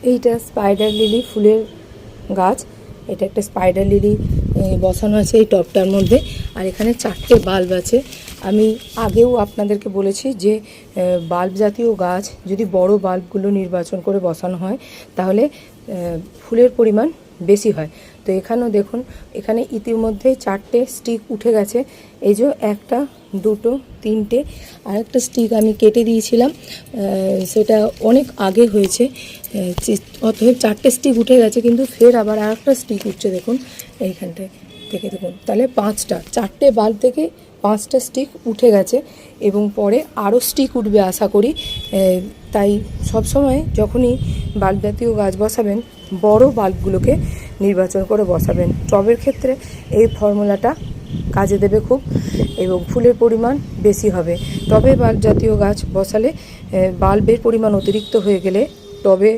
এইটা spider lily ফুলের গাছ। এটা একটা স্পাইডার লিলি বসানো আছে এই টবটার মধ্যে। আর এখানে 4টে বাল্ব আছে। আমি আগেও আপনাদেরকে বলেছি যে বাল্ব জাতীয় গাছ যদি বড় বাল্বগুলো নির্বাচন করে বসানো হয় তাহলে ফুলের পরিমাণ বেশি হয়। তো এখানেও দেখুন, এখানে ইতিমধ্যেই 4টে স্টিক উঠে গেছে। এই যে 1টা 2টো 3টে, আর একটা স্টিক আমি কেটে দিয়েছিলাম, সেটা অনেক আগে হয়েছে। অতএব 4টে স্টিক উঠে গেছে, কিন্তু ফের আবার আর একটা স্টিক উঠছে দেখুন এইখানটায় থেকে দেখুন। তাহলে 5টা, 4টে বাল্ব থেকে 5টা স্টিক উঠে গেছে এবং পরে আরও স্টিক উঠবে আশা করি। তাই সবসময় যখনই বাল্ব জাতীয় গাছ বসাবেন বড় বাল্বগুলোকে নির্বাচন করে বসাবেন। টবের ক্ষেত্রে এই ফর্মুলাটা কাজে দেবে খুব, এবং ফুলের পরিমাণ বেশি হবে। টবে বাল্ব জাতীয় গাছ বসালে বাল্বের পরিমাণ অতিরিক্ত হয়ে গেলে টবে